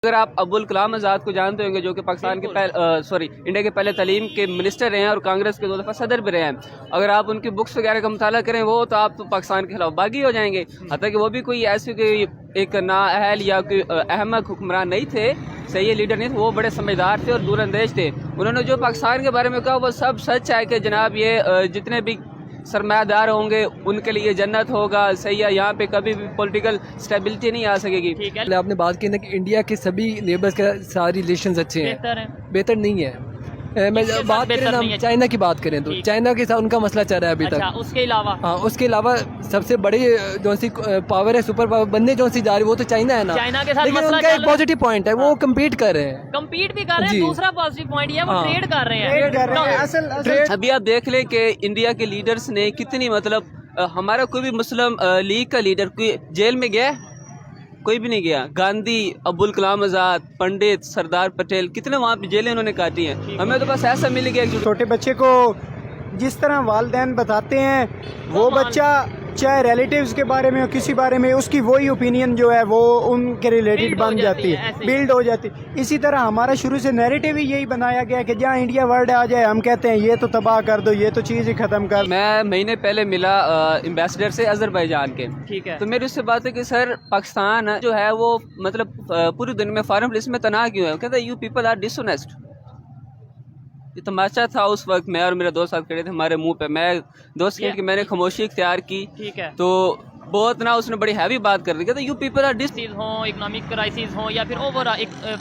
اگر آپ ابوال کلام آزاد کو جانتے ہوں گے جو کہ پاکستان کے انڈیا کے پہلے تعلیم کے منسٹر رہے ہیں اور کانگریس کے 2 دفعہ صدر بھی رہے ہیں، اگر آپ ان کی بکس وغیرہ کا مطالعہ کریں وہ تو آپ تو پاکستان کے خلاف باغی ہو جائیں گے، حتیٰ کہ وہ بھی کوئی ایسی کوئی ایک نااہل یا کوئی احمق حکمران نہیں تھے، صحیح لیڈر نہیں تھے، وہ بڑے سمجھدار تھے اور دور اندیش تھے۔ انہوں نے جو پاکستان کے بارے میں کہا وہ سب سچ ہے کہ جناب یہ جتنے بھی سرمایہ دار ہوں گے ان کے لیے جنت ہوگا، صحیح ہے، یہاں پہ کبھی بھی پولیٹیکل اسٹیبلٹی نہیں آ سکے گی۔ ٹھیک ہے، آپ نے بات کی نا کہ انڈیا کے سبھی نیبرز کا ساری ریلیشنز اچھے ہیں، بہتر نہیں ہے۔ میں بات کریں نا چائنا کی بات کریں تو چائنا کے ساتھ ان کا مسئلہ چل رہا ہے ابھی تک۔ اس کے علاوہ اس کے علاوہ سب سے بڑی جو سی پاور ہے، سپر پاور بننے جو سی جا رہی وہ تو چائنا ہے نا، چائنا کے ساتھ لیکن ان کا ایک پازیٹیو پوائنٹ ہے، وہ کمپیٹ کر رہے ہیں، کمپیٹ بھی کر رہے ہیں۔ دوسرا پازیٹیو پوائنٹ یہ ہے وہ ٹریڈ کر رہے ہیں۔ ابھی آپ دیکھ لیں کہ انڈیا کے لیڈرز نے کتنی مطلب ہمارا کوئی بھی مسلم لیگ کا لیڈر کوئی جیل میں گیا، کوئی بھی نہیں گیا۔ گاندھی، ابوال کلام آزاد، پنڈت، سردار پٹیل، کتنے وہاں پہ جیلیں انہوں نے کاٹی ہیں۔ ہمیں تو بس ایسا مل گیا کہ چھوٹے بچے کو جس طرح والدین بتاتے ہیں وہ بچہ چاہے ریلیٹیوز کے بارے میں ہو کسی بارے میں اس کی وہی اوپینین جو ہے وہ ان کے ریلیٹڈ بن جاتی ہے، بلڈ ہو جاتی ہے۔ اسی طرح ہمارا شروع سے نیریٹیو ہی یہی بنایا گیا کہ جہاں انڈیا ورلڈ آ جائے ہم کہتے ہیں یہ تو تباہ کر دو، یہ تو چیز ہی ختم کر دو۔ میں مہینے پہلے ملا امبیسڈر سے آذربائیجان کے، ٹھیک ہے، تو میری اس سے بات ہے کہ سر پاکستان جو ہے وہ مطلب پوری دنیا میں فارن پولیس میں تنہا کیوں ہے؟ کہتا ہے you people are dishonest. یہ تماشا تھا اس وقت، میں اور میرے دوست ساتھ کھڑے تھے، ہمارے منہ پہ میں دوست کہ میں نے خاموشی اختیار کی، ٹھیک ہے، تو بہت نا اس نے بڑی ہیوی بات کر دی، کہتا یو پیپل آر ڈس ہوں، اکنامک کرائسس ہوں یا پھر اوور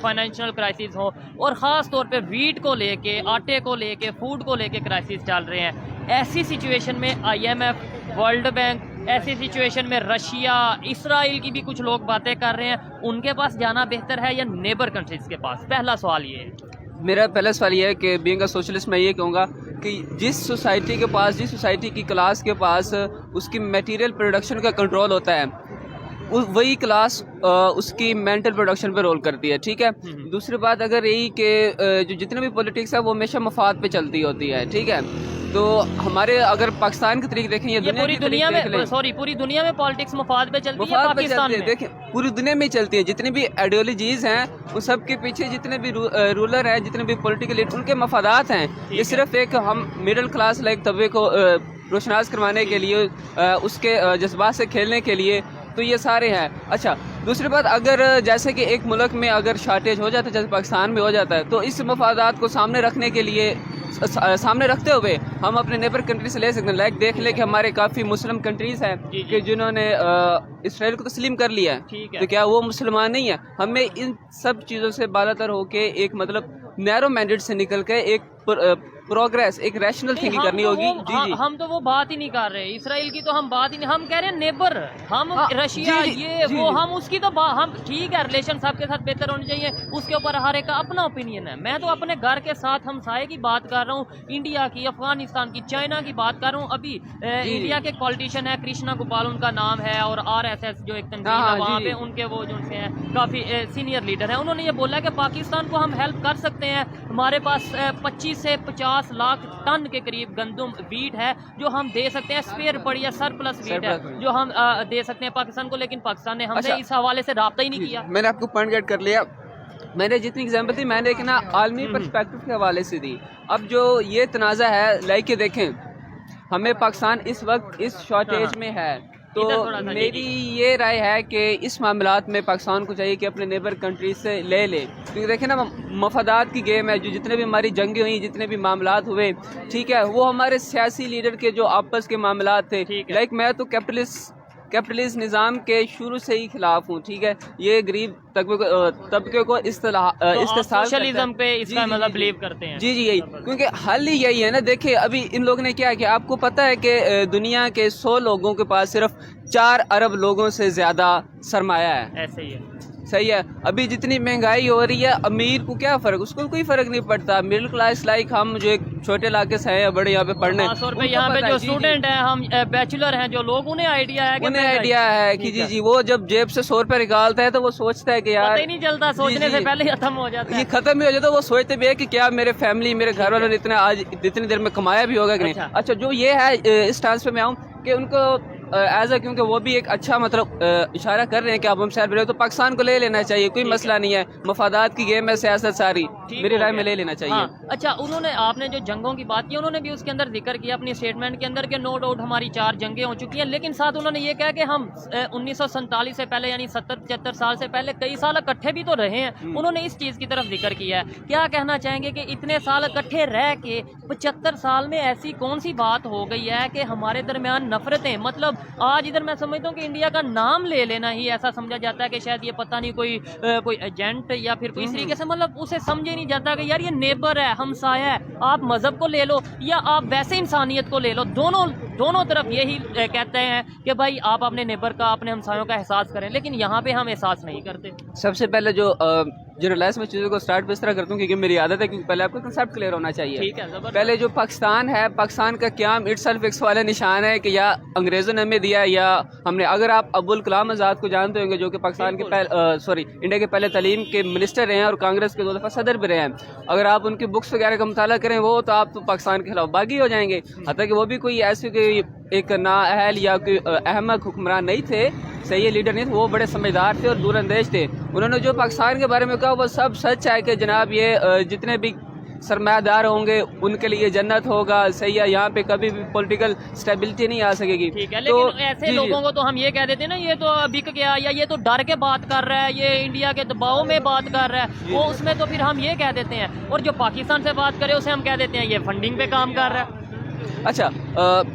فائنینشیل کرائسس ہوں، اور خاص طور پہ ویٹ کو لے کے، آٹے کو لے کے، فوڈ کو لے کے کرائسس چل رہے ہیں۔ ایسی سچویشن میں I M F, world bank, ایسی سچویشن میں رشیا، اسرائیل کی بھی کچھ لوگ باتیں کر رہے ہیں، ان کے پاس جانا بہتر ہے یا نیبر کنٹریز کے پاس؟ پہلا سوال یہ ہے۔ میرا پہلا سوال یہ ہے کہ بینگ اے سوشلسٹ میں یہ کہوں گا کہ جس سوسائٹی کے پاس، جس سوسائٹی کی کلاس کے پاس اس کی میٹیریل پروڈکشن کا کنٹرول ہوتا ہے، وہی کلاس اس کی مینٹل پروڈکشن پہ رول کرتی ہے، ٹھیک ہے۔ دوسری بات اگر یہی کہ جو جتنے بھی پولیٹکس ہے وہ ہمیشہ مفاد پہ چلتی ہوتی ہے، ٹھیک ہے، تو ہمارے اگر پاکستان کے طریقے دیکھیں یا پوری دنیا میں پوری دنیا میں پالیٹکس مفاد پہ چلتی ہے، پاکستان میں دیکھیں پوری دنیا میں چلتی ہے، جتنی بھی آئیڈیالوجیز ہیں ان سب کے پیچھے جتنے بھی رولر ہیں، جتنے بھی پولیٹیکل لیڈر، ان کے مفادات ہیں۔ یہ صرف ایک ہم مڈل کلاس لائک طبقے کو روشناس کروانے کے لیے، اس کے جذبات سے کھیلنے کے لیے، تو یہ سارے ہیں۔ اچھا، دوسری بات اگر جیسے کہ ایک ملک میں اگر شارٹیج ہو جاتا ہے جیسے پاکستان میں ہو جاتا ہے، تو اس مفادات کو سامنے رکھنے کے لیے، سامنے رکھتے ہوئے ہم اپنے نیبر کنٹری سے لے سکتے ہیں۔ لائک دیکھ لیں کہ ہمارے کافی مسلم کنٹریز ہیں کہ جنہوں نے اسرائیل کو تسلیم کر لیا ہے، تو کیا وہ مسلمان نہیں ہیں؟ ہمیں ان سب چیزوں سے بالاتر ہو کے ایک مطلب نیرو مینڈیٹ سے نکل کے ایک پروگریس، ایک ریشنل تھنکنگ کرنی ہوگی۔ جی ہم تو وہ بات ہی نہیں کر رہے، اسرائیل کی تو ہم بات ہی نہیں، ہم کہہ رہے ہیں نیبر، ہم رشیا، یہ وہ، ہم اس کی تو ہم ٹھیک ہے، ریلیشن سب کے ساتھ بہتر ہونی چاہیے، اس کے اوپر ہر ایک کا اپنا اوپینین ہے۔ میں تو اپنے گھر کے ساتھ ہمسائے کی بات کر رہا ہوں، انڈیا کی، افغانستان کی، چائنا کی بات کر رہا ہوں۔ ابھی انڈیا کے پالیٹیشین ہے کرشنا گوپال ان کا نام ہے، اور RSS جو ایک تنظیم ہے وہاں پہ ان کے وہ جو سے ہیں کافی سینئر لیڈر ہیں، انہوں نے یہ بولا کہ پاکستان کو ہم ہیلپ کر سکتے ہیں، ہمارے پاس 25 سے 50 لاکھ ٹن کے قریب گندم ویٹ ہے جو ہم دے سکتے ہیں، اسپیئر پڑی ہے، سرپلس ویٹ ہے جو ہم دے سکتے ہیں پاکستان کو، لیکن پاکستان نے ہم سے اس حوالے سے رابطہ ہی نہیں کیا۔ میں نے آپ کو پوائنٹ گیٹ کر لیا، میں نے جتنی ایگزامپل دی میں نے ایک نا عالمی پرسپیکٹو کے حوالے سے دی۔ اب جو یہ تنازع ہے لائک کے دیکھیں، ہمیں پاکستان اس وقت اس شارٹیج میں ہے، تو میری یہ رائے ہے کہ اس معاملات میں پاکستان کو چاہیے کہ اپنے نیبر کنٹریز سے لے لے، کیونکہ دیکھیں نا مفادات کی گیم ہے، جو جتنے بھی ہماری جنگیں ہوئیں، جتنے بھی معاملات ہوئے، ٹھیک ہے، وہ ہمارے سیاسی لیڈر کے جو آپس کے معاملات تھے۔ لائک میں تو کیپٹلسٹ نظام کے شروع سے ہی خلاف ہوں، ٹھیک ہے، یہ غریب طبقے کو سوشلزم پہ اس کا مطلب بلیو کرتے ہیں۔ جی یہی، کیونکہ حل ہی یہی ہے نا۔ دیکھیں ابھی ان لوگوں نے کیا کیا، آپ کو پتہ ہے کہ دنیا کے 100 لوگوں کے پاس صرف 4 ارب لوگوں سے زیادہ سرمایہ ہے، ایسے ہی ہے، صحیح ہے۔ ابھی جتنی مہنگائی ہو رہی ہے، امیر کو کیا فرق، اس کو کوئی فرق نہیں پڑتا، مڈل کلاس لائک ہم جو ایک چھوٹے علاقے سے ہیں بڑے یہاں پہ پڑھنے، خاص طور پہ یہاں پہ جو اسٹوڈنٹ ہیں، ہم بیچلر ہیں جو لوگ، انہیں آئیڈیا ہے کہ جی وہ جب جیب سے 100 روپے نکالتا ہے تو وہ سوچتا ہے کہ یار پتہ ہی نہیں چلتا، سوچنے سے پہلے ہی ختم ہو جاتا ہے، یہ ختم بھی ہو جاتا ہے، وہ سوچتے بھی ہے کہ کیا میرے فیملی، میرے گھر والوں نے اتنا آج اتنی دیر میں کمایا بھی ہوگا کہ نہیں۔ اچھا، جو یہ ہے اس ٹرانسفر میں آؤں کہ ان کو ایز اے کیونکہ وہ بھی ایک اچھا مطلب اشارہ کر رہے ہیں کہ اب ہم شہر بنے تو پاکستان کو لے لینا چاہیے, کوئی مسئلہ نہیں ہے, مفادات کی گیم ہے سیاست ساری, میری رائے میں لے لینا چاہیے. اچھا انہوں نے, آپ نے جو جنگوں کی بات کی انہوں نے بھی اس کے اندر ذکر کیا اپنی اسٹیٹمنٹ کے اندر کہ نو ڈاؤٹ ہماری 4 جنگیں ہو چکی ہیں, لیکن ساتھ انہوں نے یہ کہا کہ ہم 1947 سے پہلے یعنی 70-75 سال سے پہلے کئی سال اکٹھے بھی تو رہے ہیں. انہوں نے اس چیز کی طرف ذکر کیا ہے. کیا کہنا چاہیں گے کہ اتنے سال اکٹھے رہ کے 75 سال میں ایسی کون سی بات ہو گئی ہے کہ ہمارے درمیان نفرتیں, مطلب آج ادھر میں سمجھتا ہوں کہ انڈیا کا نام لے لینا ہی ایسا سمجھا جاتا ہے کہ شاید یہ پتہ نہیں کوئی ایجنٹ یا پھر کوئی اس طریقے سے, مطلب اسے سمجھے نہیں جاتا کہ یار یہ نیبر ہے, ہمسایہ ہے, آپ مذہب کو لے لو یا آپ ویسے انسانیت کو لے لو, دونوں طرف یہی کہتے ہیں کہ بھائی آپ اپنے نیبر کا, اپنے ہمسایوں کا احساس کریں, لیکن یہاں پہ ہم احساس نہیں کرتے. سب سے پہلے جو جنرلائز میں چیزوں کو سٹارٹ اس طرح کرتا ہوں کیونکہ میری عادت ہے, کیونکہ پہلے آپ کا کنسیپٹ کلیئر ہونا چاہیے. ٹھیک ہے, زبردست. پہلے جو پاکستان ہے, پاکستان کا قیام اٹ سیلف ایک سوال نشان ہے کہ یا انگریزوں نے ہمیں دیا یا ہم نے. اگر آپ ابوالکلام آزاد کو جانتے ہوں گے جو کہ پاکستان کے انڈیا کے پہلے تعلیم کے منسٹر رہے ہیں اور کانگریس کے 2 دفعہ صدر بھی رہے ہیں, اگر آپ ان کی بکس وغیرہ کا مطالعہ کریں وہ تو آپ تو پاکستان کے خلاف باغی ہو جائیں گے. حتیٰ کہ وہ بھی کوئی ایسے کوئی ایک نااہل یا کوئی احمق حکمران نہیں تھے, صحیح لیڈر نہیں تھے, وہ بڑے سمجھدار تھے اور دور اندیش تھے. انہوں نے جو پاکستان کے بارے میں کہا وہ سب سچ ہے کہ جناب یہ جتنے بھی سرمایہ دار ہوں گے ان کے لیے جنت ہوگا, صحیح ہے, یہاں پہ کبھی بھی پولیٹیکل اسٹیبلٹی نہیں آ سکے گی. ٹھیک ہے, لیکن ایسے لوگوں کو تو ہم یہ کہہ دیتے ہیں نا یہ تو بک گیا یا یہ تو ڈر کے بات کر رہا ہے, یہ انڈیا کے دباؤ میں بات کر رہا ہے, وہ اس میں تو پھر ہم یہ کہہ دیتے ہیں. اور جو پاکستان سے بات کرے اسے ہم کہہ دیتے ہیں یہ فنڈنگ پہ کام کر رہا ہے. اچھا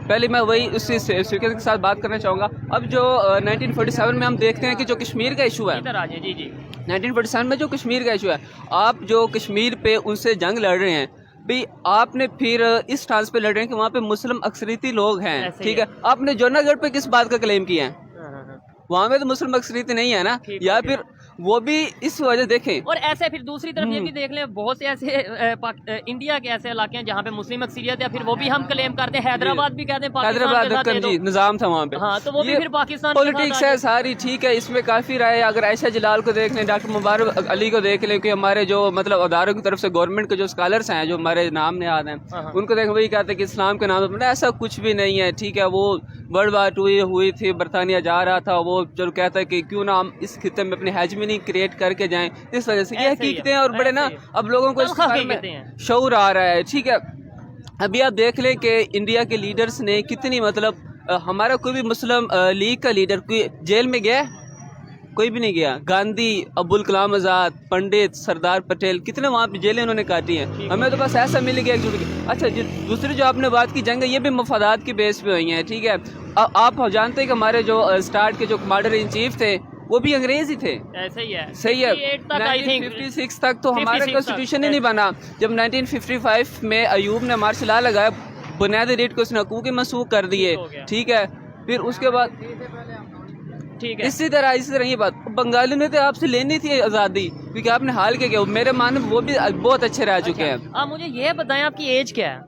پہلے میں وہی اسی سیکوینس کے ساتھ بات کرنا چاہوں گا. اب جو 1947 میں ہم دیکھتے ہیں کہ جو کشمیر کا ایشو ہے, 1947 میں جو کشمیر کا ایشو ہے, آپ جو کشمیر پہ ان سے جنگ لڑ رہے ہیں بھئی, آپ نے پھر اس ٹرانس پہ لڑ رہے ہیں کہ وہاں پہ مسلم اکثریتی لوگ ہیں, ٹھیک ہے. آپ نے جونا گڑھ پہ کس بات کا کلیم کیا ہے؟ وہاں میں تو مسلم اکثریتی نہیں ہے نا, یا پھر وہ بھی اس وجہ دیکھیں. اور ایسے پھر دوسری طرف یہ بھی دیکھ لیں بہت سے ایسے انڈیا کے ایسے علاقے ہیں جہاں پہ مسلم اکثریت ہے, پھر وہ بھی ہم کلیم کرتے ہیں. حیدرآباد بھی کہتے ہیں حیدرآباد جی نظام تھا وہاں پہ, ہاں تو وہ بھی پھر پاکستان پولیٹکس ہے ساری, ٹھیک ہے. اس میں کافی رائے, اگر عائشہ جلال کو دیکھ لیں, ڈاکٹر مبارک علی کو دیکھ لیں, کہ ہمارے جو مطلب اداروں کی طرف سے گورنمنٹ کے جو اسکالرس ہیں جو ہمارے نام یاد ہیں ان کو دیکھ وہی کہتے ہیں کہ اسلام کے نام ایسا کچھ بھی نہیں ہے, ٹھیک ہے. وہ ورلڈ وار 2 ہوئی تھی, برطانیہ جا رہا تھا, وہ جو کہتا ہے کہ کیوں نہ ہم اس خطے میں اپنی ہیجمنی کریٹ کر کے جائیں, اس وجہ سے یہ حقیقتیں ہیں. اور بڑے نا اب لوگوں کو اس بارے میں شعور آ رہا ہے, ٹھیک ہے. ابھی آپ دیکھ لیں کہ انڈیا کے لیڈرز نے کتنی مطلب, ہمارا کوئی بھی مسلم لیگ کا لیڈر کوئی جیل میں گیا؟ کوئی بھی نہیں گیا. گاندھی, ابوالکلام آزاد, پنڈت, سردار پٹیل, کتنے وہاں پہ جیلیں انہوں نے کاٹی ہیں. ہمیں تو بس ایسا مل گیا ایک. اچھا دوسری جو آپ نے بات کی جنگ ہے, یہ بھی مفادات کی بیس پہ ہوئی ہیں, ٹھیک ہے. آپ جانتے ہیں کہ ہمارے جو اسٹارٹ کے جو کمانڈر ان چیف تھے وہ بھی انگریز ہی تھے. ایسے ہی ہے, صحیح ہے. 1956 تک تو ہمارا کانسٹیٹیوشن ہی نہیں بنا. جب 1955 میں ایوب نے مارشل لا لگایا, بنیادی ریٹ کو اس نے حقوقی منسوخ کر دیے, ٹھیک ہے. پھر اس کے بعد اسی طرح یہ بات بنگالی نے تو آپ سے لینی تھی آزادی, کیونکہ آپ نے حال کیا, میرے معنی وہ بھی بہت اچھے رہ چکے ہیں. آپ مجھے یہ بتائیں آپ کی ایج کیا ہے؟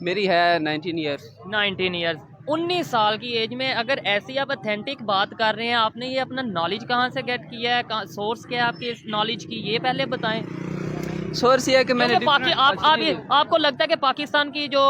میری ہے 19 ایئرس. 19 سال کی ایج میں اگر ایسی آپ اتھینٹک بات کر رہے ہیں, آپ نے یہ اپنا نالج کہاں سے گیٹ کیا ہے, سورس کیا ہے آپ کی اس نالج کی, یہ پہلے بتائیں. سورس یہ ہے کہ میں نے آپ کو لگتا ہے کہ پاکستان کی جو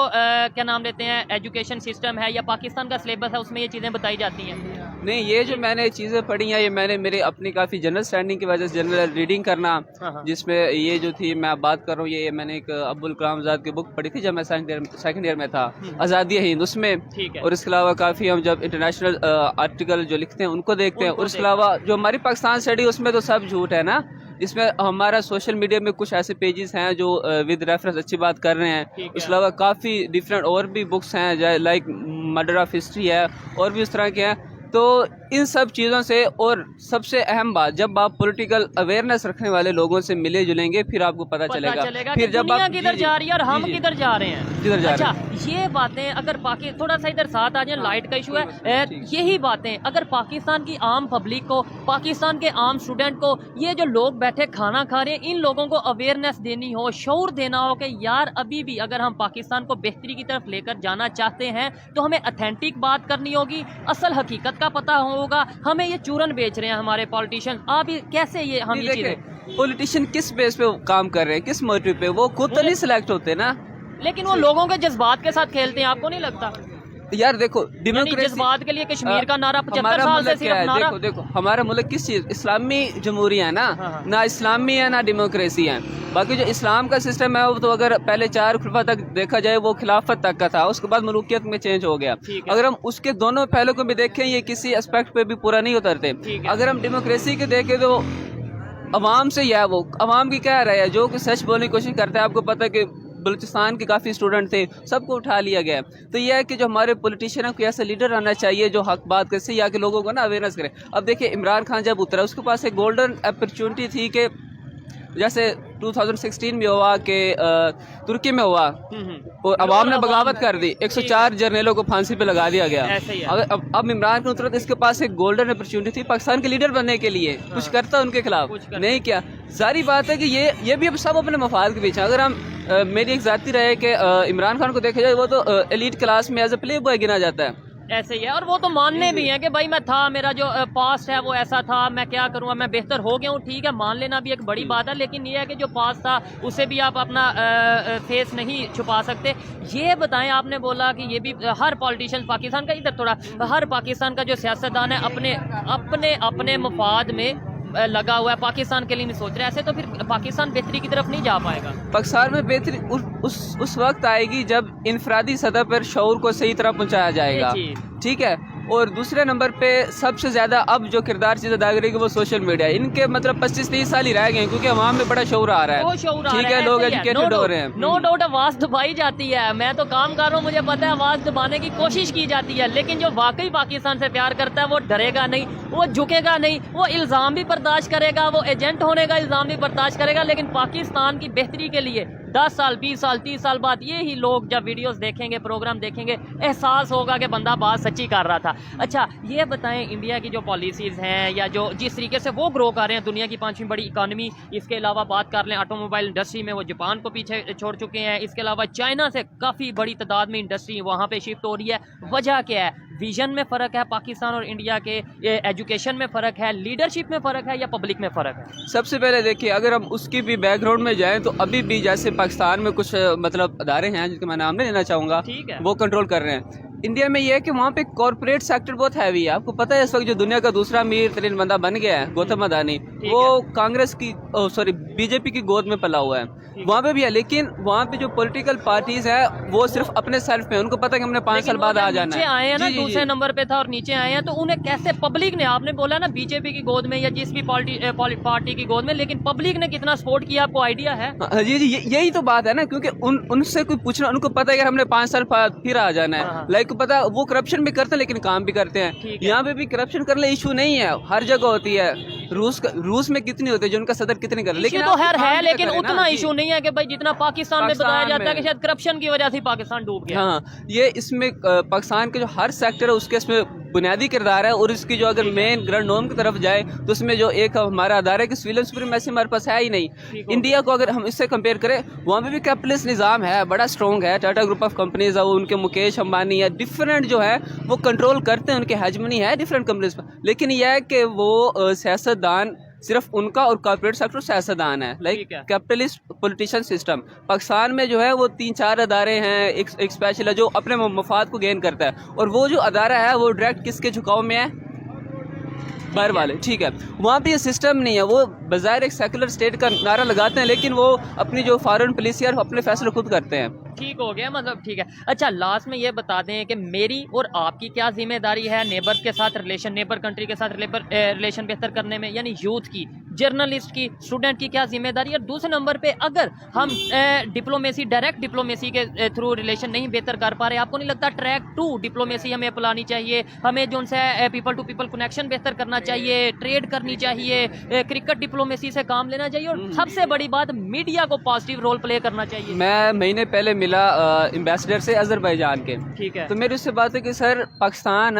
کیا نام لیتے ہیں ایجوکیشن سسٹم ہے یا پاکستان کا سلیبس ہے اس میں یہ چیزیں بتائی جاتی ہیں؟ نہیں, یہ جو میں نے چیزیں پڑھی ہیں یہ میں نے میرے اپنی کافی جنرل اسٹینڈنگ کی وجہ سے جنرل ریڈنگ کرنا, جس میں یہ جو تھی میں بات کر رہا ہوں, یہ میں نے ایک ابوالکلام آزاد کی بک پڑھی تھی جب میں سیکنڈ ایئر میں تھا, آزادی ہند, اس میں. اور اس کے علاوہ کافی ہم جب انٹرنیشنل آرٹیکل جو لکھتے ہیں ان کو دیکھتے ہیں. اور اس کے علاوہ جو ہماری پاکستان اسٹڈی اس میں تو سب جھوٹ ہے نا. اس میں ہمارا سوشل میڈیا میں کچھ ایسے پیجز ہیں جو ود ریفرنس اچھی بات کر رہے ہیں. اس کے علاوہ کافی ڈفرینٹ اور بھی بکس ہیں لائک مرڈر آف ہسٹری ہے, اور بھی اس طرح کے ہیں. تو ان سب چیزوں سے, اور سب سے اہم بات, جب آپ پولیٹیکل اویئرنیس رکھنے والے لوگوں سے ملے جلیں گے پھر آپ کو پتہ چلے گا پھر جب آپ کدھر جا رہی ہے اور ہم کدھر جا رہے ہیں. اچھا یہ باتیں اگر تھوڑا سا ادھر ساتھ آ جائیں, لائٹ کا ایشو ہے, یہی باتیں اگر پاکستان کی عام پبلک کو, پاکستان کے عام اسٹوڈنٹ کو, یہ جو لوگ بیٹھے کھانا کھا رہے ہیں ان لوگوں کو اویئرنیس دینی ہو, شعور دینا ہو کہ یار ابھی بھی اگر ہم پاکستان کو بہتری کی طرف لے کر جانا چاہتے ہیں تو ہمیں اتھینٹک بات کرنی ہوگی, اصل حقیقت کا پتہ ہوگا. ہمیں یہ چورن بیچ رہے ہیں ہمارے پولیٹیشین, آپ کیسے یہ ہم یہ چیزیں, پولیٹیشین کس بیس پہ کام کر رہے ہیں, کس موٹیو پہ, وہ خود تو نہیں سلیکٹ ہوتے نا, لیکن وہ لوگوں کے جذبات کے ساتھ کھیلتے ہیں, آپ کو نہیں لگتا؟ यार देखो यानी डेमोक्रेसी जज्बात के लिए कश्मीर का नारा 75 हमारा साल से मुल्क क्या सिर्फ है, नारा। देखो हमारा मुल्क किस चीज़, इस्लामी जमहूरिया है ना, हाँ। ना इस्लामी है ना डेमोक्रेसी है। बाकी जो इस्लाम का सिस्टम है वो तो अगर पहले 4 खुलफा तक देखा जाए वो खिलाफत तक का था, उसके बाद मलूकियत में चेंज हो गया। अगर हम उसके दोनों पहलू को भी देखें ये किसी एस्पेक्ट पे भी पूरा नहीं उतरते। अगर हम डेमोक्रेसी के देखें तो अवाम से या वो अवाम की क्या राय है, जो कि सच बोलने की कोशिश करता है, आपको पता है कि बलूचिस्तान के काफ़ी स्टूडेंट थे, सबको उठा लिया गया। तो यह है कि जो हमारे पॉलिटिशियन है कोई ऐसा लीडर आना चाहिए जो हक बात करे, या कि लोगों को ना अवेयरनेस करे। अब देखिए इमरान खान जब उतरा उसके पास एक गोल्डन अपॉर्चुनिटी थी कि जैसे 2016 में हुआ कि तुर्की में हुआ और अवाम ने बगावत कर दी, 104 जर्नलों को फांसी पे लगा दिया गया। अब इमरान खान उतरा तो इसके पास एक गोल्डन अपॉर्चुनिटी थी पाकिस्तान के लीडर बनने के लिए, कुछ करता उनके खिलाफ नहीं किया। सारी बात है कि ये भी अब सब अपने मफाद के पीछे। अगर हम मेरी एक ज़ाती रहे कि इमरान खान को देखा जाए वो तो एलीट क्लास में एज ए प्ले बॉय गिना जाता है, ऐसे ही है। और वो तो मानने भी हैं कि भाई मैं था, मेरा जो पास्ट है वो ऐसा था, मैं क्या करूँगा, मैं बेहतर हो गया हूँ, ठीक है, मान लेना भी एक बड़ी बात है। लेकिन ये है कि जो पास्ट था उसे भी आप अपना फेस नहीं छुपा सकते। ये बताएं, आपने बोला कि ये भी हर पॉलिटिशियन पाकिस्तान का, इधर थोड़ा, हर पाकिस्तान का जो सियासतदान है अपने मफाद में लगा हुआ है, पाकिस्तान के लिए नहीं सोच रहे। ऐसे तो फिर पाकिस्तान बेहतरी की तरफ नहीं जा पाएगा। पाकिस्तान में बेहतरी उस वक्त आएगी जब इनफरादी सतह पर शऊर को सही तरह पहुंचाया जाएगा, ठीक है। और दूसरे नंबर पे सबसे ज़्यादा अब जो किरदार चीज़ अदा करेगी वो सोशल मीडिया। इनके मतलब 25-30 साल ही रह गए क्योंकि अवाम में बड़ा शऊर आ रहा है, ठीक है, लोग एजुकेटेड हो रहे हैं। नो डाउट आवाज़ दबाई जाती है, मैं तो काम कर रहा हूँ, मुझे पता है आवाज़ दबाने की कोशिश की जाती है। लेकिन जो वाकई पाकिस्तान से प्यार करता है वो डरेगा नहीं, वो झुकेगा नहीं, वो इल्ज़ाम भी बर्दाश्त करेगा, वो एजेंट होने का इल्ज़ाम भी बर्दाश्त करेगा। लेकिन पाकिस्तान की बेहतरी के लिए 10 साल 20 साल 30 साल बाद ये ही लोग जब वीडियोस देखेंगे, प्रोग्राम देखेंगे, एहसास होगा कि बंदा बात सच्ची कर रहा था। अच्छा ये बताएं, इंडिया की जो पॉलिसीज़ हैं या जो जिस तरीके से वो ग्रो कर रहे हैं, दुनिया की 5वीं बड़ी इकानमी, इसके अलावा बात कर लें ऑटोमोबाइल इंडस्ट्री में वो जापान को पीछे छोड़ चुके हैं। इसके अलावा चाइना से काफ़ी बड़ी तादाद में इंडस्ट्री वहाँ पे शिफ्ट हो रही है। वजह क्या है? विजन में फ़र्क है पाकिस्तान और इंडिया के, एजुकेशन में फ़र्क है, लीडरशिप में फ़र्क है, या पब्लिक में फ़र्क है? सबसे पहले देखिए, अगर हम उसकी भी बैकग्राउंड में जाएं तो अभी भी जैसे पाकिस्तान में कुछ मतलब अदारे हैं जिनके मैं नाम नहीं लेना चाहूँगा, वो कंट्रोल कर रहे हैं। इंडिया में ये है कि वहाँ पे कॉर्पोरेट सेक्टर बहुत हैवी है। आपको पता है इस वक्त जो दुनिया का दूसरा अमीर तरीन बंदा बन गया है, गौतम अदानी, वो कांग्रेस की बीजेपी की गोद में पला हुआ है। वहाँ पे भी है, लेकिन वहाँ पे जो पॉलिटिकल पार्टीज है वो सिर्फ अपने सेल्फ पे, उनको पता है कि हमने 5 साल बाद आ जाना है। आए हैं ना, दूसरे नंबर पे था और नीचे आए हैं, तो उन्हें कैसे पब्लिक ने, आपने बोला ना बीजेपी की गोद में या जिस भी पार्टी की गोद में, लेकिन पब्लिक ने कितना सपोर्ट किया, आपको आइडिया है? जी यही तो बात है ना, क्योंकि उनसे कोई पूछना, उनको पता है कि हमने 5 साल बाद फिर आ जाना है। लाइक पता, वो करप्शन भी करते हैं लेकिन काम भी करते हैं। यहाँ पे भी करप्शन करने इशू नहीं है, हर जगह होती है। रूस में कितनी होती है, जो उनका सदर कितनी कर, लेकिन तो है, लेकिन उतना इशू नहीं है कि भाई जितना पाकिस्तान में बताया जाता है कि शायद करप्शन की वजह से पाकिस्तान डूब गया। हाँ, ये इसमें पाकिस्तान के जो हर सेक्टर है उसके इसमें बुनियादी किरदार है। और इसकी जो अगर मेन ग्रैंड नॉर्म की तरफ जाए तो उसमें जो एक हमारा अदारा है कि सिविल सुप्रीमेसी हमारे पास है ही नहीं। इंडिया को अगर हम इससे कंपेयर करें, वहाँ पे भी कैपिटलिस्ट निज़ाम है, बड़ा स्ट्रॉन्ग है। टाटा ग्रुप ऑफ कंपनीज है, वो उनके मुकेश अंबानी है, डिफरेंट जो है वो कंट्रोल करते हैं, उनके हेजमनी है डिफरेंट कंपनीज पर। लेकिन यह है कि वो सियासतदान सिर्फ उनका और कॉर्पोरेट सेक्टर सियासतदान है, like capitalist politician system. Pakistan में जो है वो 3-4 अदारे हैं, एक स्पेशल है जो अपने मफाद को गेन करता है। और वो जो अदारा है वो डायरेक्ट किसके झुकाव में है? बाहर वाले, ठीक है। वहाँ पे ये सिस्टम नहीं है, वो बज़ाहिर एक सेकुलर स्टेट का नारा लगाते हैं लेकिन वो अपनी जो फॉरेन पॉलिसी है अपने फैसले खुद करते हैं। ठीक हो गया, मतलब ठीक है। अच्छा लास्ट में ये बता दें कि मेरी और आपकी क्या जिम्मेदारी है नेबर के साथ रिलेशन, नेबर कंट्री के साथ रिलेशन बेहतर करने में, यानी यूथ की, जर्नलिस्ट की, स्टूडेंट की क्या जिम्मेदारी है? दूसरे नंबर पे अगर हम डिप्लोमेसी, डायरेक्ट डिप्लोमेसी के थ्रू रिलेशन नहीं बेहतर कर पा रहे, आपको नहीं लगता ट्रैक 2 डिप्लोमेसी हमें अपनानी चाहिए? हमें जो उनसे पीपल टू पीपल कनेक्शन बेहतर करना चाहिए, ट्रेड करनी चाहिए, क्रिकेट डिप्लोमेसी से काम लेना चाहिए, और सबसे बड़ी बात मीडिया को पॉजिटिव रोल प्ले करना चाहिए। मैं महीने पहले मिला एम्बेसडर से अजरबैजान के, ठीक है, तो मेरी उससे बात है कि सर पाकिस्तान,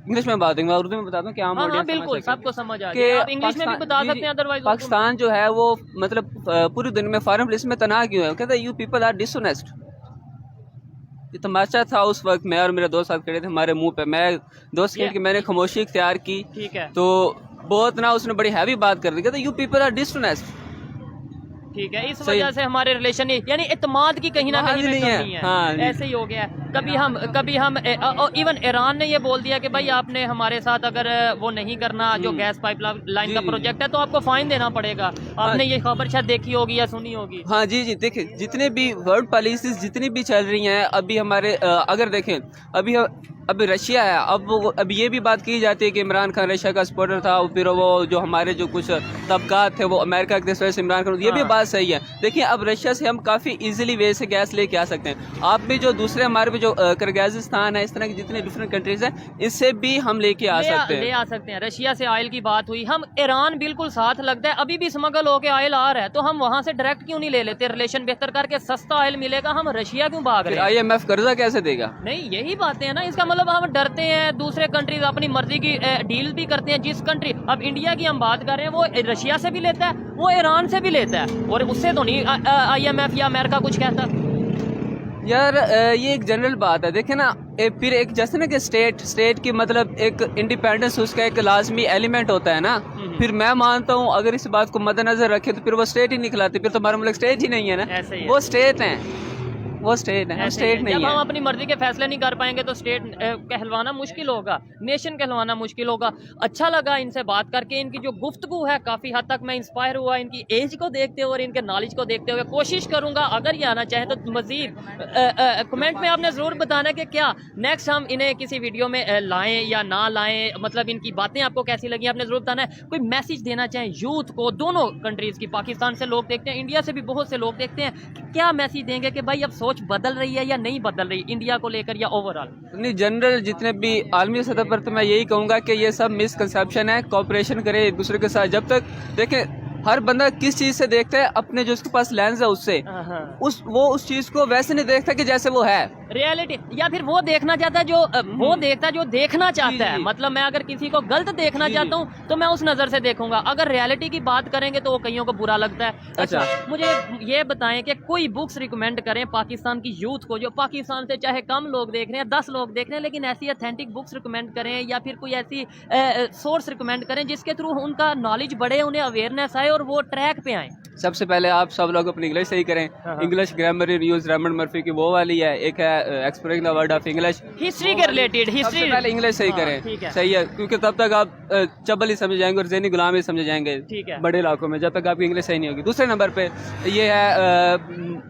इंग्लिश में बात करूंगा, उर्दू में बता दूं क्या हम ऑडियंस बिल्कुल सबको समझ आ गया, आप इंग्लिश में भी बता सकते हैं, अदरवाइज पाकिस्तान जो है वो मतलब पूरी दुनिया में फॉरेन पॉलिसी में तनाव क्यों है? कहता है यू पीपल आर डिसऑनेस्ट। ये तमाशा था उस वक्त, मैं और मेरे दोस्त साथ खड़े थे, हमारे मुंह पे, मैं दोस्त के मैंने खामोशी इख्तियार की, ठीक है, तो बहुत ना उसने बड़ी हैवी बात कर दी, कहता यू पीपल आर डिसऑनेस्ट। ٹھیک ہے, اس وجہ سے ہمارے ریلیشن یعنی اعتماد کی کہیں نہ کہیں میں کمی ہے. ایسے ہی ہو گیا ہے. کبھی ہم ایون ایران نے یہ بول دیا کہ بھائی آپ نے ہمارے ساتھ اگر وہ نہیں کرنا جو گیس پائپ لائن کا پروجیکٹ ہے تو آپ کو فائن دینا پڑے گا. آپ نے یہ خبر شاید دیکھی ہوگی یا سنی ہوگی. ہاں جی جی, دیکھیں جتنے بھی ورلڈ پالیسیز جتنی بھی چل رہی ہیں ابھی ہمارے اگر دیکھیں ابھی رشیا ہے, اب یہ بھی بات کی جاتی ہے کہ عمران خان رشیا کا سپورٹر تھا, پھر وہ جو ہمارے جو کچھ طبقات تھے وہ امریکہ کے وجہ سے عمران خان, یہ بھی بات صحیح ہے. دیکھیں اب رشیا سے ہم کافی ایزیلی وے سے گیس لے کے آ سکتے ہیں. آپ بھی جو دوسرے ہمارے بھی جو کرغیزستان ہے, اس طرح کی جتنے ڈفرینٹ کنٹریز ہیں, اس سے بھی ہم لے کے آ سکتے ہیں. رشیا سے آئل کی بات ہوئی, ہم ایران بالکل ساتھ لگتا ہے, ابھی بھی اسمگل ہو کے آئل آ رہا ہے, تو ہم وہاں سے ڈائریکٹ کیوں نہیں لے لیتے؟ ریلیشن بہتر کر کے سستا آئل ملے گا, ہم رشیا کیوں بھاگ رہے ہیں؟ IMF قرضہ کیسے دے گا؟ نہیں, یہی باتیں ہیں نا. اس کا مطلب ہم ڈرتے ہیں, دوسرے کنٹریز اپنی مرضی کی ڈیل بھی کرتے ہیں. جس کنٹری اب انڈیا کی ہم بات کر رہے ہیں وہ رشیا سے بھی لیتا ہے, وہ ایران سے بھی لیتا ہے, اور اس سے تو نہیں IMF یا امریکہ کچھ کہتا. یار یہ ایک جنرل بات ہے. دیکھیں نا, پھر ایک جیسے نا کہ اسٹیٹ کی مطلب ایک انڈیپینڈنس اس کا ایک لازمی ایلیمنٹ ہوتا ہے نا. پھر میں مانتا ہوں اگر اس بات کو مد نظر رکھے تو پھر وہ اسٹیٹ ہی نکلاتے, پھر تو ہمارا ملک اسٹیٹ ہی نہیں ہے نا, وہ اسٹیٹ ہیں, وہ اسٹیٹ ہے, اسٹیٹ نہیں ہے. جب ہم اپنی مرضی کے فیصلے نہیں کر پائیں گے تو اسٹیٹ کہلوانا مشکل ہوگا, نیشن کہلوانا مشکل ہوگا. اچھا لگا ان سے بات کر کے, ان کی جو گفتگو ہے کافی حد تک میں انسپائر ہوا ان کی ایج کو دیکھتے ہوئے اور ان کے نالج کو دیکھتے ہوئے. کوشش کروں گا اگر یہ آنا چاہیں تو مزید کمنٹ میں آپ نے ضرور بتانا کہ کیا نیکسٹ ہم انہیں کسی ویڈیو میں لائیں یا نہ لائیں, مطلب ان کی باتیں آپ کو کیسی لگی آپ نے ضرور بتانا ہے. کوئی میسج دینا چاہیں یوتھ کو, دونوں کنٹریز کی, پاکستان سے لوگ دیکھتے ہیں, انڈیا سے بھی بہت سے لوگ دیکھتے ہیں, کیا میسج دیں گے کہ بھائی اب سوچ بدل رہی ہے یا نہیں بدل رہی انڈیا کو لے کر یا اوور آل؟ نہیں, جنرل جتنے بھی عالمی سطح پر تو میں یہی کہوں گا کہ یہ سب مسکنسیپشن ہے. کوآپریشن کرے ایک دوسرے کے ساتھ. جب تک دیکھیں ہر بندہ کس چیز سے دیکھتا ہے, اپنے جو اس کے پاس لینز ہے اس سے, وہ اس چیز کو ویسے نہیں دیکھتا کہ جیسے وہ ہے ریالٹی, یا پھر وہ دیکھنا چاہتا ہے جو دیکھنا چاہتا ہے. مطلب میں اگر کسی کو غلط دیکھنا چاہتا ہوں تو میں اس نظر سے دیکھوں گا, اگر ریالٹی کی بات کریں گے تو وہ کئیوں کو برا لگتا ہے. اچھا مجھے یہ بتائیں کہ کوئی بکس ریکمینڈ کریں پاکستان کی یوتھ کو, جو پاکستان سے چاہے کم لوگ دیکھ رہے ہیں, 10 لوگ دیکھ رہے ہیں, لیکن ایسی اتھینٹک بکس ریکمینڈ کریں, یا پھر کوئی ایسی سورس ریکمینڈ کریں جس کے تھرو ان کا نالج بڑھے, انہیں اویئرنیس آئے اور وہ ٹریک پہ آئیں. سب سے پہلے آپ سب لوگ اپنی انگلش صحیح کریں. انگلش گرامر ریوز ریمنڈ مرفی کی وہ والی ہے, ایک ہے exploring the world of English, history کے ریلیٹڈ. ہسٹری پہلے انگلش صحیح کریں, صحیح ہے, کیونکہ تب تک آپ چبل ہی سمجھ جائیں گے اور ذہنی غلام ہی سمجھ جائیں گے بڑے علاقوں میں, جب تک آپ کی انگلش صحیح نہیں ہوگی. دوسرے نمبر پہ یہ ہے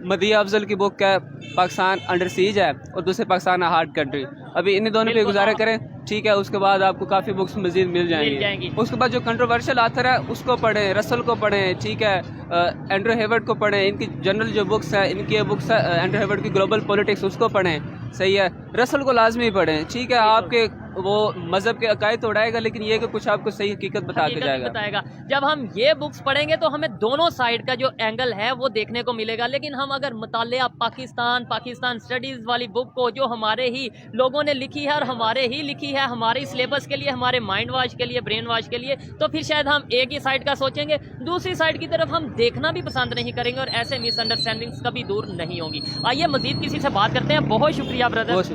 مدیہ افضل کی بک ہے پاکستان انڈر سیج ہے, اور دوسرے پاکستان ہارڈ کنٹری. ابھی انہیں دونوں پہ گزارا کریں, ٹھیک ہے. اس کے بعد آپ کو کافی بکس مزید مل جائیں گی. اس کے بعد جو کنٹروورشل آتھر ہے اس کو پڑھیں, رسل کو پڑھیں, ٹھیک ہے, اینڈرو ہیورڈ کو پڑھیں. ان کی جنرل جو بکس ہیں, ان کی بکس ہے اینڈرو ہیورڈ کی گلوبل پولیٹکس, اس کو پڑھیں, صحیح ہے. رسل کو لازمی پڑھیں, ٹھیک ہے. آپ کے وہ مذہب کے عقائد تو اڑائے گا, لیکن یہ کہ کچھ آپ کو صحیح حقیقت بتا کے جائے گا. جب ہم یہ بکس پڑھیں گے تو ہمیں دونوں سائڈ کا جو اینگل ہے وہ دیکھنے کو ملے گا. لیکن ہم اگر مطالعہ پاکستان اسٹڈیز والی بک کو, جو ہمارے ہی لوگوں نے لکھی ہے اور ہمارے ہی لکھی ہے ہمارے سلیبس کے لیے, ہمارے مائنڈ واش کے لیے, برین واش کے لیے, تو پھر شاید ہم ایک ہی سائڈ کا سوچیں گے, دوسری سائڈ کی طرف ہم دیکھنا بھی پسند نہیں کریں گے, اور ایسے مس انڈرسٹینڈنگز کبھی دور نہیں ہوں گی. آئیے مزید کسی سے بات کرتے ہیں. بہت شکریہ برادر.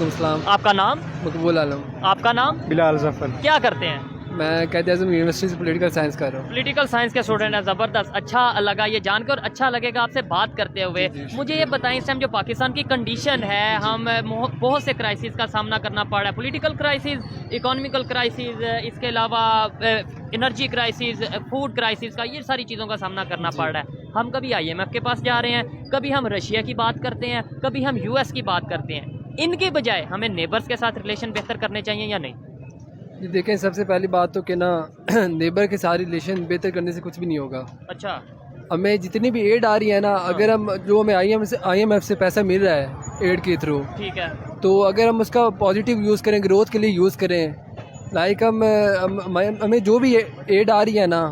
السلام. آپ کا نام؟ مقبول عالم. آپ کا نام؟ بلال ظفر. کیا کرتے ہیں؟ میں قائد اعظم یونیورسٹی سے پولیٹیکل سائنس کر رہا ہوں. پولیٹیکل سائنس کے اسٹوڈنٹ ہیں, زبردست. اچھا لگا یہ جان کر, اچھا لگے گا آپ سے بات کرتے ہوئے. مجھے یہ بتائیں اس ٹائم جو پاکستان کی کنڈیشن ہے, ہم بہت سے کرائسس کا سامنا کرنا پڑ رہا ہے, پولیٹیکل کرائسس, اکانومیکل کرائسس, اس کے علاوہ انرجی کرائسس, فوڈ کرائسس کا, یہ ساری چیزوں کا سامنا کرنا پڑ رہا ہے. ہم کبھی IMF کے پاس جا رہے ہیں, کبھی ہم رشیا کی بات کرتے ہیں, کبھی ہم US کی بات کرتے ہیں. ان کی بجائے ہمیں نیبرز کے ساتھ ریلیشن بہتر کرنے چاہیے یا نہیں؟ جی دیکھیں, سب سے پہلی بات تو کہ نا نیبر کے ساتھ ریلیشن بہتر کرنے سے کچھ بھی نہیں ہوگا. اچھا, ہمیں جتنی بھی ایڈ آ رہی ہے نا, اگر ہم جو ہمیں IMF سے پیسہ مل رہا ہے ایڈ کے تھرو, ٹھیک ہے, تو اگر ہم اس کا پازیٹیو یوز کریں, گروتھ کے لیے یوز کریں, لائک ہمیں جو بھی ایڈ آ رہی ہے نا,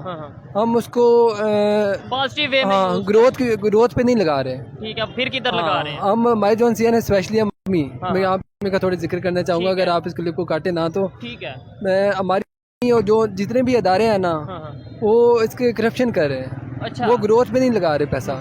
ہم اس کو پازیٹیو وے میں گروتھ پہ نہیں لگا رہے. ٹھیک ہے, پھر کدھر لگا رہے ہیں؟ ہم مائی جون سی ہے نا, اسپیشلی میں یہاں کا تھوڑا ذکر کرنا چاہوں گا, اگر آپ اس کلپ کو کاٹے نہ تو. ٹھیک ہے. میں ہماری جو جتنے بھی ادارے ہیں نا, وہ اس کے کرپشن کر رہے ہیں. اچھا, وہ گروتھ پہ نہیں لگا رہے پیسہ.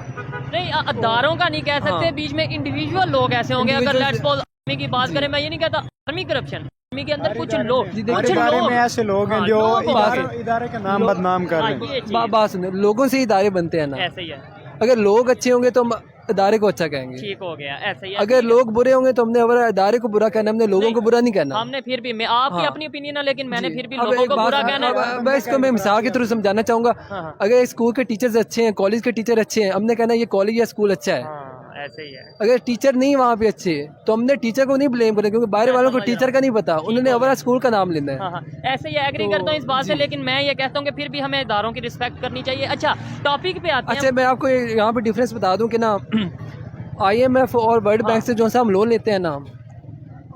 نہیں, اداروں کا نہیں کہہ سکتے, بیچ میں انڈیویجول لوگ ایسے ہوں گے. اگر لیٹس سپوز آرمی کی بات کریں, میں یہ نہیں کہتا آرمی کرپشن, के अंदर कुछ लोग हमारे बारे में ऐसे लोग हैं जो इदारे का नाम बदनाम कर रहे हैं। बात सुनो, लोगों से इदारे बनते हैं ना, ऐसे ही है, अगर लोग अच्छे होंगे तो हम इदारे को अच्छा कहेंगे, ठीक हो गया, ऐसे ही है। अगर लोग बुरे होंगे तो हमने हमारे इदारे को बुरा कहना, हमने लोगों को बुरा नहीं कहना। हमने फिर भी, मैं आपकी अपनी ओपिनियन है, लेकिन मैंने फिर भी अब लोगों एक को बात- बुरा कहना अब इसको मैं मिसाल के थ्रू समझाना चाहूंगा। हाँ। अगर स्कूल के टीचर्स अच्छे हैं, कॉलेज के टीचर अच्छे हैं, हमने कहना ये कॉलेज या स्कूल अच्छा है। हाँ, ऐसे ही है। अगर टीचर नहीं वहाँ पे अच्छे तो हमने टीचर को नहीं ब्लेम करें, क्योंकि बाहर वालों को टीचर का नहीं पता, उन्होंने हमारा स्कूल का नाम लेना है। हाँ हाँ, ऐसे ही एग्री करता हूँ इस बात से, लेकिन मैं ये कहता हूँ कि फिर भी हमें इदारों की रिस्पेक्ट करनी चाहिए। अच्छा, टॉपिक पे आते हैं। अच्छा, मैं आपको यहाँ पे डिफरेंस बता दूं कि ना IMF और वर्ल्ड बैंक से जो सा हम लोन लेते हैं ना,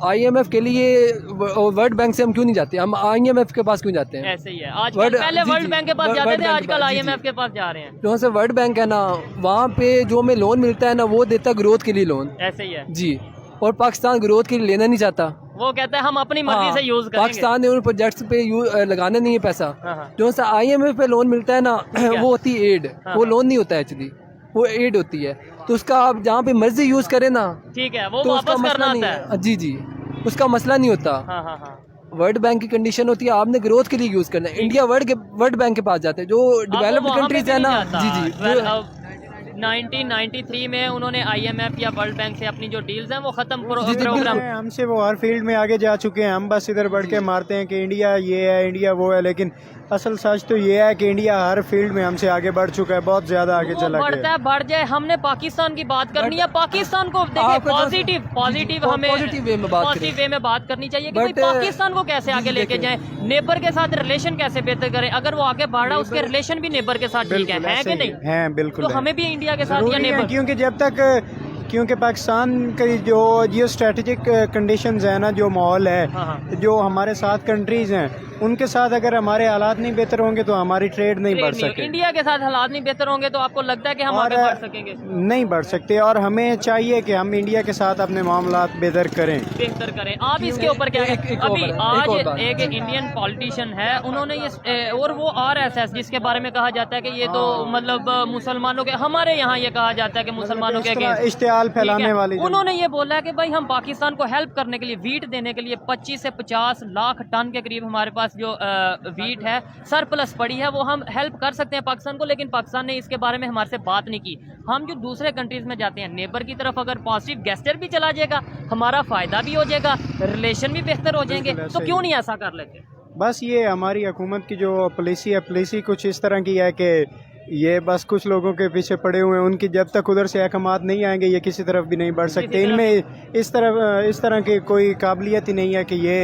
IMF के लिए वर्ल्ड बैंक से हम क्यों नहीं जाते, हम IMF के पास क्यों जाते हैं? ऐसे ही है, आज पहले वर्ल्ड बैंक के पास जाते थे, आजकल IMF के पास जा रहे हैं। जो से वर्ल्ड बैंक है ना, वहाँ पे जो हमें लोन मिलता है ना, वो देता ग्रोथ के लिए लोन। ऐसे ही है जी, और पाकिस्तान ग्रोथ के लिए लेना नहीं चाहता। वो कहता है हम अपनी मर्जी से यूज करेंगे। पाकिस्तान ने उन प्रोजेक्ट्स पे लगाना नहीं है पैसा। हाँ। जो सा IMF पे लोन मिलता है ना, वो होती है एड, वो लोन नहीं होता है एक्चुअली, वो एड होती है। तो उसका आप जहाँ पे मर्जी यूज करें ना, ठीक है, वो तो उसका वापस मसला करना नहीं आता है। जी जी, उसका मसला नहीं होता। हाँ हाँ हाँ, वर्ल्ड बैंक की कंडीशन होती है आपने ग्रोथ के लिए यूज करना है। इंडिया वर्ल्ड बैंक के पास जाते हैं, जो डेवलप्ड कंट्रीज है ना। जी जी, 1993 में उन्होंने IMF या वर्ल्ड बैंक से अपनी जो डील्स हैं वो खत्म जी, प्रोग्राम। हमसे वो हर फील्ड में आगे जा चुके हैं, हम बस इधर बढ़ के मारते हैं कि इंडिया ये है, इंडिया वो है, लेकिन असल सच तो ये है कि इंडिया हर फील्ड में हमसे आगे बढ़ चुका है, बहुत ज्यादा आगे चला बढ़ता गया है, बढ़ जाए। हमने पाकिस्तान की बात करनी है, पाकिस्तान को देखिए पॉजिटिव हमें पॉजिटिव वे में बात पॉजिटिव वे में बात करनी चाहिए कि भाई But, पाकिस्तान को कैसे आगे लेके जाएं, नेबर के साथ रिलेशन कैसे बेहतर करें। अगर वो आगे बढ़ रहा है, उसके रिलेशन भी नेबर के साथ ठीक है कि नहीं? है, बिल्कुल तो है। हमें भी इंडिया के साथ या जरूरी है, नेबर, क्योंकि जब तक क्योंकि पाकिस्तान की जो जियो स्ट्रेटेजिक कंडीशंस है ना, जो माहौल है, हाँ। जो हमारे साथ कंट्रीज हैं, उनके साथ अगर हमारे हालात नहीं बेहतर होंगे तो हमारी ट्रेड नहीं बढ़ सके। इंडिया के साथ हालात नहीं बेहतर होंगे तो आपको लगता है कि हम आगे बढ़ सकेंगे? नहीं बढ़ सकते, और हमें चाहिए कि हम इंडिया के साथ अपने मामलात बेहतर करें। आप इसके ऊपर क्या एक अभी और आज बात। एक इंडियन पॉलिटिशियन है, उन्होंने ये और वो RSS जिसके बारे में कहा जाता है कि ये तो मतलब मुसलमानों के, हमारे यहाँ ये कहा जाता है कि मुसलमानों के against, इश्तिहाल फैलाने वाली, उन्होंने ये बोला है कि भाई हम पाकिस्तान को हेल्प करने के लिए, वीट देने के लिए 25 से 50 लाख टन के करीब हमारे पास जो वीट है सरप्लस पड़ी है, वो हम हेल्प कर सकते हैं पाकिस्तान को। लेकिन पाकिस्तान ने इसके बारे में हमारे से बात नहीं की। हम जो दूसरे कंट्रीज में जाते हैं, नेबर की तरफ अगर पॉजिटिव गेस्चर भी चला जाएगा, हमारा फायदा भी हो जाएगा, रिलेशन भी बेहतर हो जाएंगे, तो क्यों नहीं ऐसा कर लेते? बस ये हमारी हुकूमत की जो पॉलिसी है, पॉलिसी कुछ इस तरह की है कि ये बस कुछ लोगों के पीछे पड़े हुए हैं, उनकी जब तक उधर से अहकामात नहीं आएंगे ये किसी तरफ भी नहीं बढ़ सकते। इनमें इस तरह की कोई काबिलियत ही नहीं है कि ये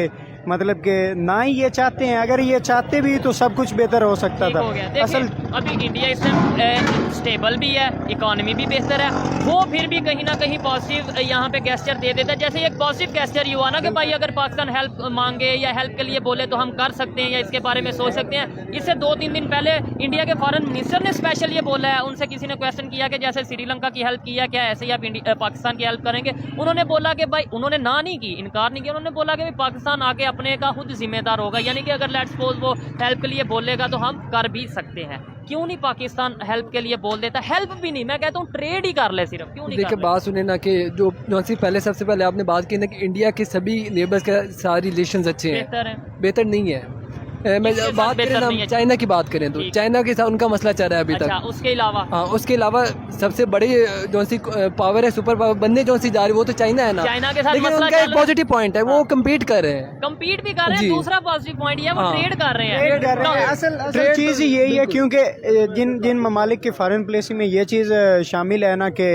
मतलब कि ना ही ये चाहते हैं। अगर ये चाहते भी तो सब कुछ बेहतर हो सकता था। असल अभी इंडिया इस टाइम स्टेबल भी है, इकोनॉमी भी बेहतर है, वो फिर भी कहीं ना कहीं पॉजिटिव यहाँ पे गेस्चर दे देता है। जैसे एक पॉजिटिव गेस्चर ये हुआ ना कि भाई अगर पाकिस्तान हेल्प मांगे या हेल्प के लिए बोले तो हम कर सकते हैं या इसके बारे में सोच सकते हैं। इससे 2-3 दिन पहले इंडिया के फॉरेन मिनिस्टर ने स्पेशल ये बोला है, उनसे किसी ने क्वेश्चन किया कि जैसे श्रीलंका की हेल्प किया, क्या ऐसे ही आप पाकिस्तान की हेल्प करेंगे? उन्होंने बोला कि भाई, उन्होंने ना नहीं की, इनकार नहीं किया, उन्होंने बोला कि भाई पाकिस्तान आके अपने का खुद जिम्मेदार होगा, यानी कि अगर लेट्स सपोज वो हेल्प के लिए बोलेगा तो हम कर भी सकते हैं। क्यों नहीं पाकिस्तान हेल्प के लिए बोल देता? हेल्प भी नहीं, मैं कहता हूँ ट्रेड ही कर ले सिर्फ, क्यों नहीं? देखिए बात सुने ना कि जो पहले सबसे पहले आपने बात की ना कि इंडिया के सभी नेबर्स के साथ रिलेशंस अच्छे हैं, बेहतर है, बेहतर नहीं है। मैं बात करें ना चाइना की बात करें तो चाइना के साथ उनका मसला चल रहा है अभी तक। उसके अलावा हाँ, उसके अलावा सबसे बड़ी जो सी पावर है, सुपर पावर बनने जो सी जा रही है, वो तो चाइना है ना। चाइना के साथ लेकिन मसला उनका एक पॉजिटिव पॉइंट है, वो कम्पीट कर रहे हैं, कम्पीट भी कर रहे हैं। दूसरा पॉजिटिव पॉइंट ये वो ट्रेड कर रहे हैं। असल चीज़ ही यही है, क्योंकि जिन ममालिक की फॉरेन पॉलिसी में ये चीज़ शामिल है ना कि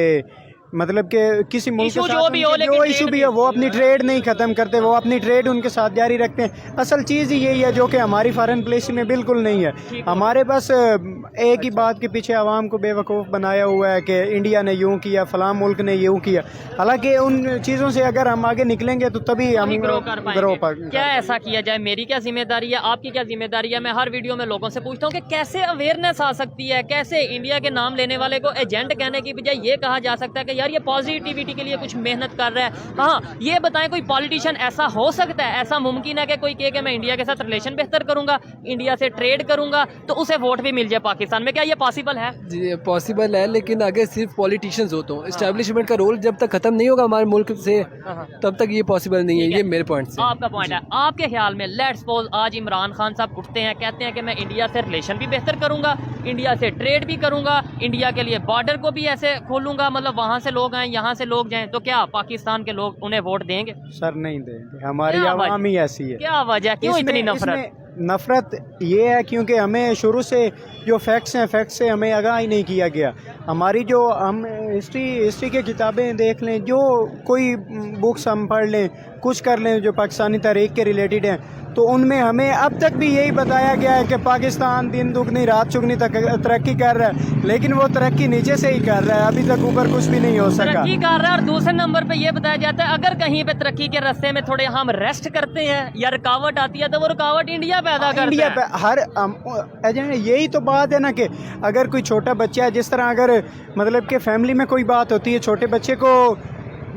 मतलब कि किसी मुल्क के साथ जो इशू भी है वो अपनी ट्रेड नहीं ख़त्म करते, वो अपनी ट्रेड उनके साथ जारी रखते हैं। असल चीज़ ही यही है जो कि हमारी फॉरेन पॉलिसी में बिल्कुल नहीं है। हमारे बस एक ही बात के पीछे आवाम को बेवकूफ़ बनाया हुआ है कि इंडिया ने यूँ किया, फलां मुल्क ने यूँ किया। हालांकि उन चीज़ों से अगर हम आगे निकलेंगे तो तभी हम ग्रो कर पाएंगे। क्या ऐसा किया जाए? मेरी क्या जिम्मेदारी है, आपकी क्या जिम्मेदारी है? मैं हर वीडियो में लोगों से पूछता हूँ कि कैसे अवेयरनेस आ सकती है, कैसे इंडिया के नाम लेने वाले को एजेंट कहने की बजाय ये कहा जा सकता है कि यार ये पॉजिटिविटी के लिए कुछ मेहनत कर रहा है। हाँ, ये बताएं कोई पॉलिटिशियन ऐसा हो सकता है, ऐसा मुमकिन है कि कोई कहे कि मैं इंडिया के साथ रिलेशन बेहतर करूंगा, इंडिया से ट्रेड करूंगा, तो उसे वोट भी मिल जाए पाकिस्तान में? क्या ये पॉसिबल है? जी पॉसिबल है, लेकिन अगर सिर्फ पॉलिटिशियंस हो तो एस्टेब्लिशमेंट का रोल जब तक ख़त्म नहीं होगा हमारे मुल्क से तब तक ये पॉसिबल नहीं है। ये मेरे पॉइंट से आपका पॉइंट है। आपके ख्याल में लेट्स सपोज आज इमरान खान साहब उठते हैं, कहते हैं कि मैं इंडिया से रिलेशन भी बेहतर करूंगा, इंडिया से ट्रेड भी करूंगा, इंडिया के लिए बॉर्डर को भी ऐसे खोलूंगा, मतलब वहां से लोग आए यहाँ से लोग जाएं, तो क्या पाकिस्तान के लोग उन्हें वोट देंगे? सर नहीं देंगे, हमारी क्या आवाम ही ऐसी है। क्या वजह, क्यों इतनी नफरत? नफरत ये है क्योंकि हमें शुरू से जो फैक्ट्स हैं, फैक्ट्स से हमें आगाह ही नहीं किया गया। हमारी जो हम हिस्ट्री की किताबें देख लें, जो कोई बुक्स हम पढ़ लें, कुछ कर लें जो पाकिस्तानी तारीख के रिलेटेड हैं, तो उनमें हमें अब तक भी यही बताया गया है कि पाकिस्तान दिन दुगनी रात चुगनी तक तरक्की कर रहा है, लेकिन वो तरक्की नीचे से ही कर रहा है, अभी तक ऊपर कुछ भी नहीं हो सका। तरक्की कर रहा है, और दूसरे नंबर पे ये बताया जाता है अगर कहीं पे तरक्की के रास्ते में थोड़े हम रेस्ट करते हैं या रुकावट आती है तो वो रुकावट इंडिया पैदा करता है। इंडिया पे हर एजेंट यही तो बात है ना कि अगर कोई छोटा बच्चा है, जिस तरह अगर मतलब कि फैमिली में कोई बात होती है, छोटे बच्चे को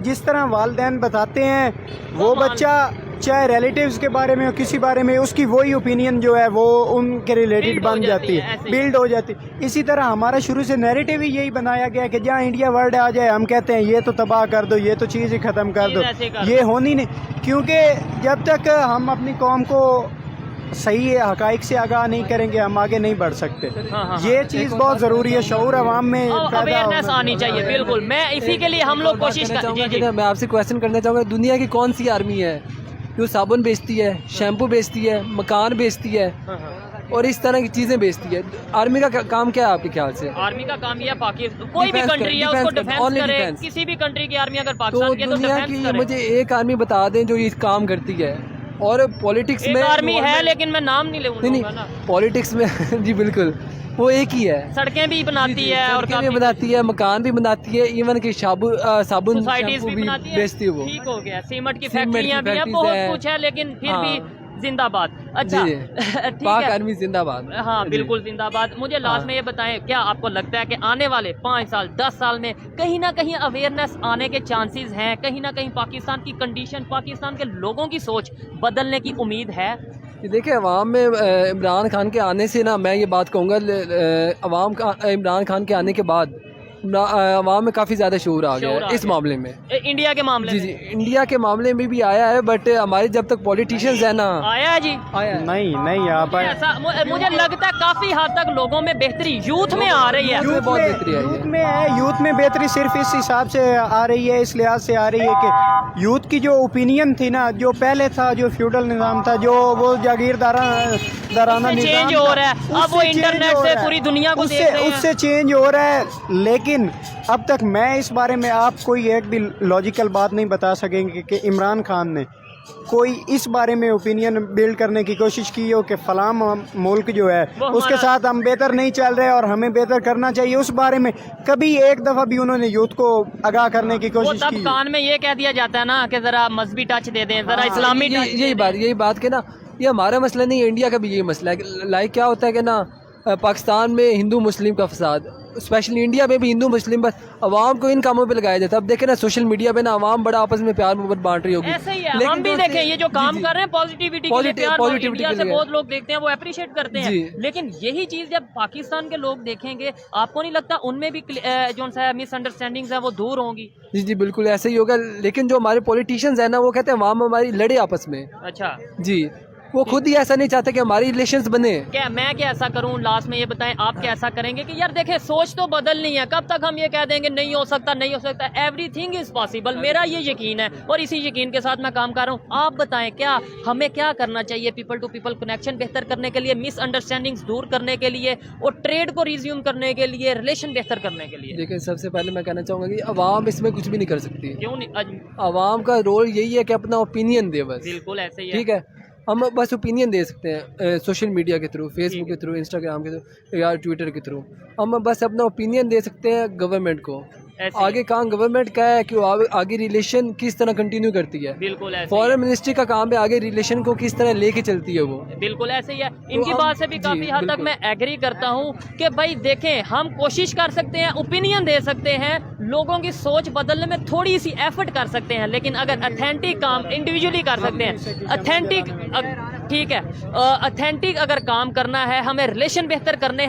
जिस तरह वालिदैन बताते हैं, वो बच्चा चाहे रिलेटिव्स के बारे में हो, किसी बारे में, उसकी वही ओपिनियन जो है वो उनके रिलेटेड बन जाती है, बिल्ड हो जाती है। इसी तरह हमारा शुरू से नैरेटिव ही यही बनाया गया है कि जहाँ इंडिया वर्ल्ड आ जाए हम कहते हैं ये तो तबाह कर दो, ये तो चीज़ ही ख़त्म कर दो, ये होनी नहीं। क्योंकि जब तक हम अपनी कौम को सही हकाइक से आगाह नहीं करेंगे हम आगे नहीं बढ़ सकते। ये चीज़ बहुत ज़रूरी है, शऊर अवाम में अवेयरनेस आनी चाहिए। बिल्कुल, मैं इसी के लिए हम लोग कोशिश कर। मैं आपसे क्वेश्चन करना चाहूँगा, दुनिया की कौन सी आर्मी है जो साबुन बेचती है, शैम्पू बेचती है, मकान बेचती है और इस तरह की चीज़ें बेचती है? आर्मी का काम क्या है आपके ख्याल से? आर्मी का काम यह पाकिस्तान कोई भी कंट्री है उसको डिफेंस करे, किसी भी कंट्री की आर्मी अगर पाकिस्तान की है तो डिफेंस करे। मुझे एक आर्मी बता दें जो ये काम करती है। और पॉलिटिक्स में आर्मी है लेकिन मैं नाम नहीं लूंगा। पॉलिटिक्स में जी बिल्कुल वो एक ही है। सड़कें भी बनाती है और सड़कें भी बनाती है, मकान भी बनाती है, इवन की साबुन भी बेचती है वो। ठीक हो गया, सीमेंट की फैक्ट्रियां भी हैं, बहुत कुछ है, लेकिन फिर भी जिंदाबाद। अच्छा पाक आर्मी जिंदाबाद। हाँ बिल्कुल जिंदाबाद। मुझे लास्ट में ये बताएं, क्या आपको लगता है कि आने वाले 5 साल 10 साल में कहीं ना कहीं अवेयरनेस आने के चांसेस हैं, कहीं ना कहीं पाकिस्तान की कंडीशन, पाकिस्तान के लोगों की सोच बदलने की उम्मीद है? देखिए, अवाम में इमरान खान के आने से ना, मैं ये बात कहूँगा, अवाम का इमरान खान के आने के बाद अवाम में काफ़ी ज़्यादा शऊर आ गया है इस मामले में। इंडिया के मामले जी इंडिया के मामले में भी आया है, बट हमारे जब तक पॉलिटिशियंस है ना, आया जी, आया नहीं आ पाया। मुझे लगता है काफ़ी हद तक लोगों में बेहतरी यूथ में आ रही है। यूथ में बेहतरी सिर्फ इस हिसाब से आ रही है, इस लिहाज से आ रही है कि यूथ की जो ओपिनियन थी ना, जो पहले था, जो फ्यूडल निज़ाम था, जो वो जागीरदाराना चेंज हो रहा है। अब वो इंटरनेट से पूरी दुनिया को उससे चेंज हो रहा है। लेकिन अब तक मैं इस बारे में आप कोई एक भी लॉजिकल बात नहीं बता सकेंगे कि इमरान खान ने कोई इस बारे में ओपिनियन बिल्ड करने की कोशिश की हो कि फलां मुल्क जो है उसके साथ हम बेहतर नहीं चल रहे और हमें बेहतर करना चाहिए। उस बारे में कभी एक दफ़ा भी उन्होंने यूथ को आगाह करने की कोशिश की? कान में ये कह दिया जाता है ना कि ज़रा मजहबी टच दे दें, ज़रा इस्लामी टच। यही बात के ना, ये हमारा मसला नहीं है, इंडिया का भी यही मसला है। लाइक क्या होता है कि ना, पाकिस्तान में हिंदू मुस्लिम का फसाद, स्पेशली इंडिया में भी हिंदू मुस्लिम, बस अवाम को इन कामों पे लगाया जाता है। अब देखें ना, सोशल मीडिया पे ना अवाम बड़ा आपस में प्यार मोहब्बत बांट रही होगी। ऐसे ही है, हम भी देखें ये जो काम कर रहे हैं पॉजिटिविटी के लिए, प्यार इंडिया से बहुत लोग देखते हैं, वो अप्रिशिएट करते हैं। लेकिन यही चीज जब पाकिस्तान के लोग देखेंगे, आपको नहीं लगता उनमें भी जो सा मिसअंडरस्टैंडिंग्स है वो दूर होंगी? जी बिल्कुल ऐसे ही होगा। लेकिन जो हमारे पॉलिटिशियंस है ना, वो कहते हैं अवाम हमारी लड़े आपस में। अच्छा जी, वो खुद ही ऐसा नहीं चाहते कि हमारी रिलेशंस बने। मैं क्या ऐसा करूं? लास्ट में ये बताएं, आप क्या ऐसा करेंगे कि यार देखें सोच तो बदलनी है? कब तक हम ये कह देंगे नहीं हो सकता, नहीं हो सकता? एवरीथिंग इज पॉसिबल, मेरा ये यकीन है और इसी यकीन के साथ मैं काम कर रहा हूँ। आप बताएं, क्या हमें क्या करना चाहिए पीपल टू पीपल कनेक्शन बेहतर करने के लिए, मिसअंडरस्टैंडिंग्स दूर करने के लिए और ट्रेड को रिज्यूम करने के लिए, रिलेशन बेहतर करने के लिए? देखिए, सबसे पहले मैं कहना चाहूँगा कि अवाम इसमें कुछ भी नहीं कर सकती। क्यों नहीं? अवाम का रोल यही है कि अपना ओपिनियन दे बस। बिल्कुल ऐसे ही ठीक है, हम बस ओपिनियन दे सकते हैं सोशल मीडिया के थ्रू, फेसबुक के थ्रू, इंस्टाग्राम के थ्रू या ट्विटर के थ्रू। हम बस अपना ओपिनियन दे सकते हैं गवर्नमेंट को, ایسے آگے کام گورنمنٹ کا ہے کہ وہ آگے ریلیشن کس طرح کنٹینیو کرتی ہے. بالکل ایسے فارن منسٹری کا کام ہے آگے ریلیشن کو کس طرح لے کے چلتی ہے وہ. بالکل ایسے ہی ہے. ان کی بات سے بھی کافی حد تک میں ایگری کرتا ہوں کہ بھائی دیکھیں ہم کوشش کر سکتے ہیں, اوپینین دے سکتے ہیں, لوگوں کی سوچ بدلنے میں تھوڑی سی ایفرٹ کر سکتے ہیں, لیکن اگر اتھینٹک کام انڈیویجولی کر سکتے ہیں, اتھینٹک ٹھیک ہے, اتھینٹک اگر کام کرنا ہے, ہمیں ریلیشن بہتر کرنے ہیں